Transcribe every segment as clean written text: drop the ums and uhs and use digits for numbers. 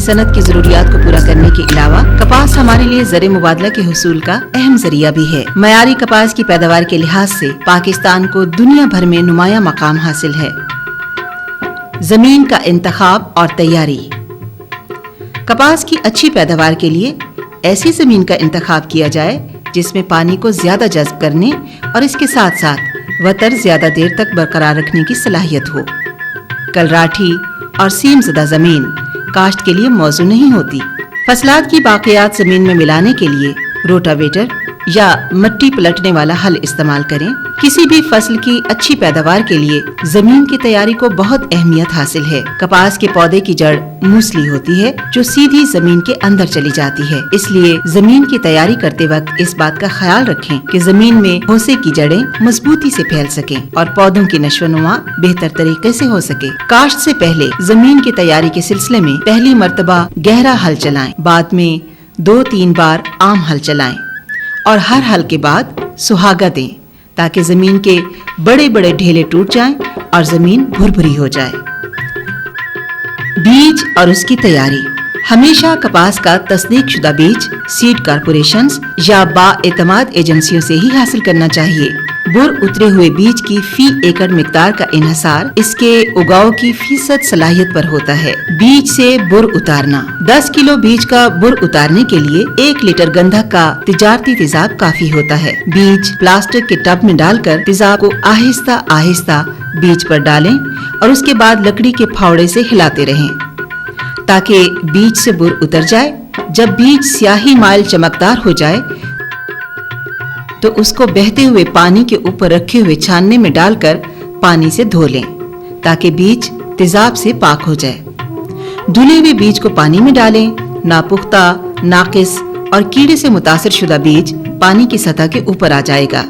सनत की जरूरियात को पूरा करने के अलावा कपास हमारे लिए ज़र मुबादला के हुसूल का अहम जरिया भी है। मयारी कपास की पैदावार के लिहाज से पाकिस्तान को दुनिया भर में नुमाया मकाम हासिल है। जमीन का इंतखाब और तैयारी। कपास की अच्छी पैदावार के लिए ऐसी जमीन का इंतखाब किया जाए जिसमें पानी को ज्यादा जज्ब करने और इसके साथ साथ वतर ज्यादा देर तक बरकरार रखने की सलाहियत हो। कलराठी और सीमज़दा जमीन काश्त के लिए मौजू नहीं होती। फसलात की बाकियात जमीन में मिलाने के लिए रोटावेटर या मिट्टी पलटने वाला हल इस्तेमाल करें। किसी भी फसल की अच्छी पैदावार के लिए जमीन की तैयारी को बहुत अहमियत हासिल है। कपास के पौधे की जड़ मूसली होती है जो सीधी जमीन के अंदर चली जाती है। इसलिए जमीन की तैयारी करते वक्त इस बात का ख्याल रखें कि जमीन में भूसे की जड़ें मजबूती से फैल सकें और पौधों की नशोनुमा बेहतर तरीके से हो सके। काश्त से पहले जमीन की तैयारी के सिलसिले में पहली मर्तबा गहरा हल चलाएं, बाद में 2-3 बार आम हल चलाएं और हर हल के बाद सुहागा दें ताकि जमीन के बड़े बड़े ढेले टूट जाएं और जमीन भुरभुरी हो जाए। बीज और उसकी तैयारी। हमेशा कपास का तस्दीक शुदा बीज सीड कारपोरेशंस या बाएतमाद एजेंसियों से ही हासिल करना चाहिए। बुर उतरे हुए बीज की फी एकड़ मिकदार का इन्हसार इसके उगाव की फीसद सलाहियत पर होता है। बीज से बुर उतारना। 10 किलो बीज का बुर उतारने के लिए 1 लीटर गंधक का तिजारती तेजाब काफी होता है। बीज प्लास्टिक के टब में डालकर तेजाब को आहिस्ता आहिस्ता बीज पर डालें और उसके बाद लकड़ी के फावड़े से हिलाते रहें ताकि बीज से बुर उतर जाए। जब बीज स्याही माइल चमकदार हो जाए तो उसको बहते हुए पानी के ऊपर रखे हुए छानने में डालकर पानी से धो लें ताकि बीज तेजाब से पाक हो जाए। धुले हुए बीज को पानी में डालें। नापुख्ता, नाकिस और कीड़े से मुतासिर शुदा बीज पानी की सतह के ऊपर आ जाएगा,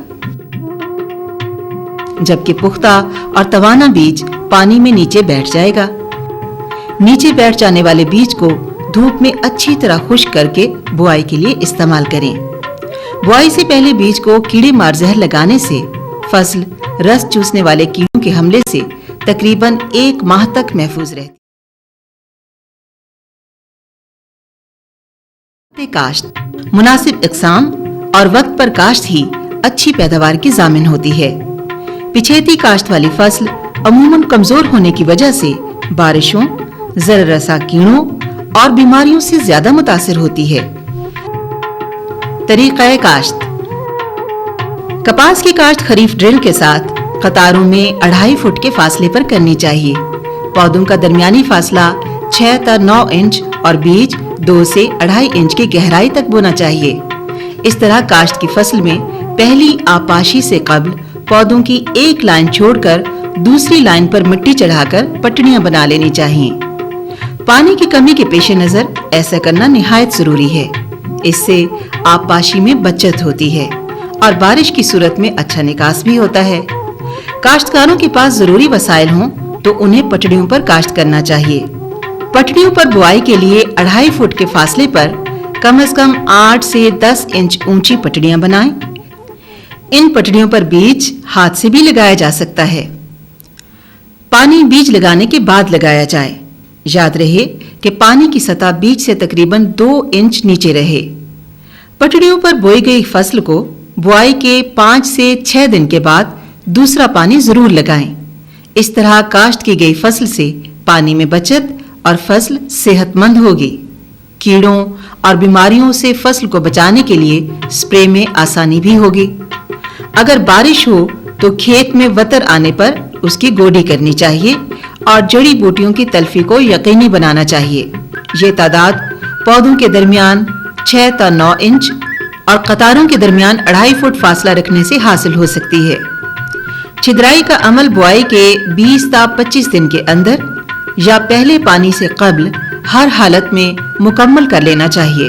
जबकि पुख्ता और तवाना बीज पानी में नीचे बैठ जाएगा। नीचे बैठ जाने वाले बीज को धूप में अच्छी तरह खुश्क करके बुआई के लिए इस्तेमाल करें। बुआई से पहले बीज को कीड़े मार जहर लगाने से फसल रस चूसने वाले कीड़ों के हमले से तकरीबन 1 माह तक महफूज रहती। काश्त। मुनासिब इक़साम और वक्त पर काश्त ही अच्छी पैदावार की जामिन होती है। पिछेती काश्त वाली फसल अमूमन कमजोर होने की वजह से बारिशों, ज़र-रसा कीड़ों और बीमारियों से ज्यादा मुतासिर होती है। तरीक़े काश्त। कपास की काश्त खरीफ ड्रिल के साथ कतारों में 2.5 फुट के फासले पर करनी चाहिए। पौधों का दरमियानी फासला 6 से 9 इंच और बीज 2 से 2.5 इंच की गहराई तक बोना चाहिए। इस तरह काश्त की फसल में पहली आपाशी से कब्ल पौधों की एक लाइन छोड़कर दूसरी लाइन पर मिट्टी चढ़ाकर पटड़ियां बना लेनी चाहिए। पानी की कमी के पेश नजर ऐसा करना निहायत जरूरी है। इससे आबपाशी में बचत होती है और बारिश की सूरत में अच्छा निकास भी होता है। काश्तकारों के पास जरूरी वसाइल हों तो उन्हें पटड़ियों पर काश्त करना चाहिए। पटड़ियों पर बुआई के लिए 2.5 फुट के फासले पर कम से कम 8 से 10 इंच ऊंची पटड़ियां बनाएं। इन पटड़ियों पर बीज हाथ से भी लगाया जा सकता है। पानी बीज लगाने के बाद लगाया जाए। याद रहे कि पानी की सतह बीज से तकरीबन 2 इंच नीचे रहे। पटड़ियों पर बोई गई फसल को बुआई के 5 से 6 दिन के बाद दूसरा पानी जरूर लगाएं। इस तरह काश्त की गई फसल से पानी में बचत और फसल सेहतमंद होगी। कीड़ों और बीमारियों से फसल को बचाने के लिए स्प्रे में आसानी भी होगी। अगर बारिश हो तो खेत में वतर आने पर उसकी गोडी करनी चाहिए और जड़ी बूटियों की तलफी को यकीनी बनाना चाहिए। ये तादाद पौधों के दरमियान 6 से 9 इंच और कतारों के दरमियान 2.5 फुट फासला रखने से हासिल हो सकती है। छिदराई का अमल बुआई के 20 से 25 दिन के अंदर या पहले पानी से कब्ल हर हालत में मुकम्मल कर लेना चाहिए।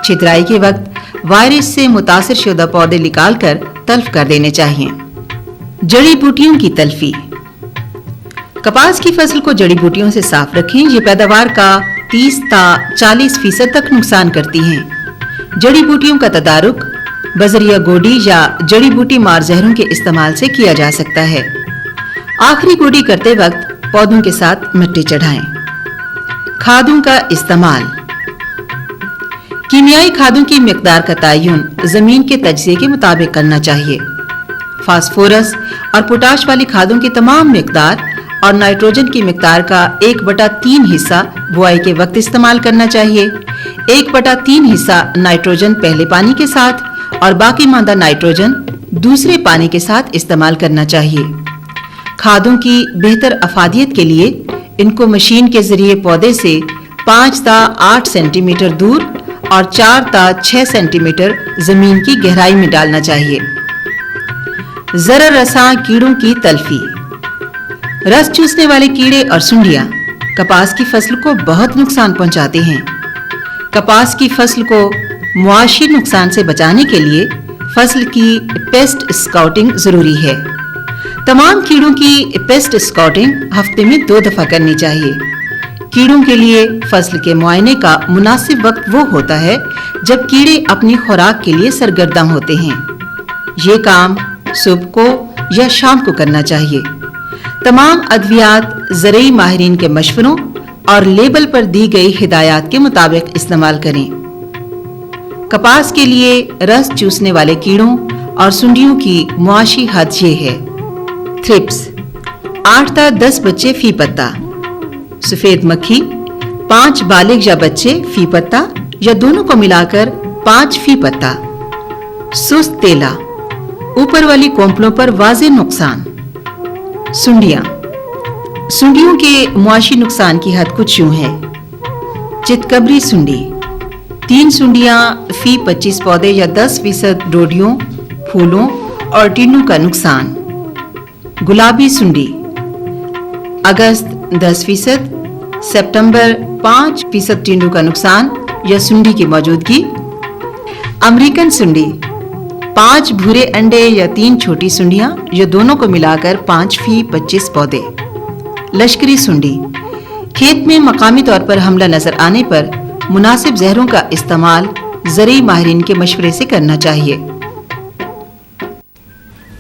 छिदराई के वक्त वायरस से मुतासिर शुदा पौधे निकालकर तल्फ कर देने चाहिए। जड़ी बूटियों की तल्फी। कपास की फसल को जड़ी बूटियों से साफ रखें। ये पैदावार का 30 से 40% तक नुकसान करती हैं। जड़ी बूटियों का तदारुक बजरिया गोडी या जड़ी बूटी मार जहरों के इस्तेमाल से किया जा सकता है। आखिरी गोडी करते वक्त पौधों के साथ मिट्टी चढ़ाएं। खादों का इस्तेमाल। कीमियाई खादों की मिकदार का तयन जमीन के तजज़िये के मुताबिक करना चाहिए। फास्फोरस और पोटाश वाली खादों की तमाम मिकदार और नाइट्रोजन की मिकदार का 1/3 हिस्सा बुआई के वक्त इस्तेमाल करना चाहिए। 1/3 हिस्सा नाइट्रोजन पहले पानी के साथ और बाकी मादा नाइट्रोजन दूसरे पानी के साथ इस्तेमाल करना चाहिए। खादों की बेहतर अफादियत के लिए इनको मशीन के जरिए पौधे से 5 ता 8 सेंटीमीटर दूर और 4 ता 6 सेंटीमीटर जमीन की गहराई में डालना चाहिए। जरर रसां कीड़ों की तलफी। रस चूसने वाले कीड़े और सुंडियां कपास की फसल को बहुत नुकसान पहुंचाते हैं। कपास की फसल को मुआशी नुकसान से बचाने के लिए फसल की पेस्ट स्काउटिंग जरूरी है। तमाम कीड़ों की पेस्ट स्काउटिंग हफ्ते में 2 दफा करनी चाहिए। कीड़ों के लिए फसल के मुआयने का मुनासिब वक्त वो होता है जब कीड़े अपनी खुराक के लिए सरगर्म होते हैं। ये काम सुबह को या शाम को करना चाहिए। तमाम अद्वियात ज़रई माहिरीन के मशवरों और लेबल पर दी गई हिदायत के मुताबिक इस्तेमाल करें। कपास के लिए रस चूसने वाले कीड़ों और सुंडियों की मुआशी हद ये है। थ्रिप्स 8 ता 10 बच्चे फी पत्ता। सफेद मक्खी 5 बालिग या बच्चे फी पत्ता या दोनों को मिलाकर 5 फी पत्ता। सुस्त तेला ऊपर वाली कोंपलों पर वाज़ेह नुकसान। सुंडियां सुंडियों के मुआशी नुकसान की हद कुछ यूं है। चितकबरी सुंडी 3 सुंडियां फी 25 पौधे या 10% डोडियों, फूलों और टीनों का नुकसान। गुलाबी सुंडी अगस्त 10%, सितंबर 5% टीनों का नुकसान या सुंडी की मौजूदगी। अमेरिकन सुंडी 5 भूरे अंडे या 3 छोटी सुंडियां या दोनों को मिलाकर 5 फी 25 पौधे। लश्करी सुंडी खेत में मकामी तौर पर हमला नजर आने पर मुनासिब जहरों का इस्तेमाल ज़रई माहिरीन के मशवरे से करना चाहिए।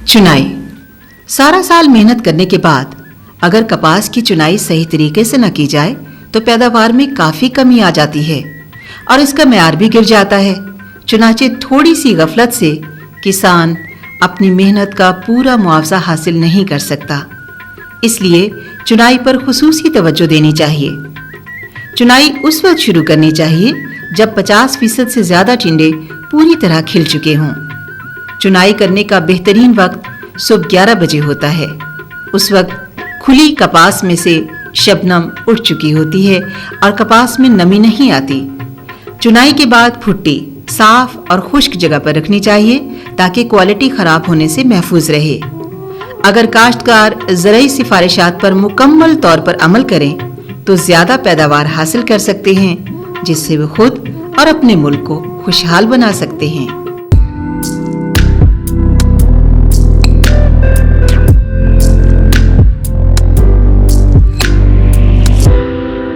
चुनाई सारा साल मेहनत करने के बाद अगर कपास की चुनाई सही तरीके से न की जाए तो पैदावार में काफी कमी आ जाती है और इसका मेयार भी गिर जाता है। चुनाचे थोड़ी सी गफलत से किसान अपनी मेहनत का पूरा मुआवजा हासिल नहीं कर सकता। इसलिए चुनाई पर खुसूसी तवज्जो देनी चाहिए। चुनाई उस वक्त शुरू करनी चाहिए जब 50% से ज्यादा टिंडे पूरी तरह खिल चुके हों। चुनाई करने का बेहतरीन वक्त सुबह 11 बजे होता है। उस वक्त खुली कपास में से शबनम उठ चुकी होती है और कपास में नमी नहीं आती। चुनाई के बाद भुट्टी साफ और खुश्क जगह पर रखनी चाहिए ताकि क्वालिटी खराब होने से महफूज रहे। अगर काश्तकार ज़रई सिफारिशात पर मुकम्मल तौर पर अमल करें तो ज्यादा पैदावार हासिल कर सकते हैं जिससे वो खुद और अपने मुल्क को खुशहाल बना सकते हैं।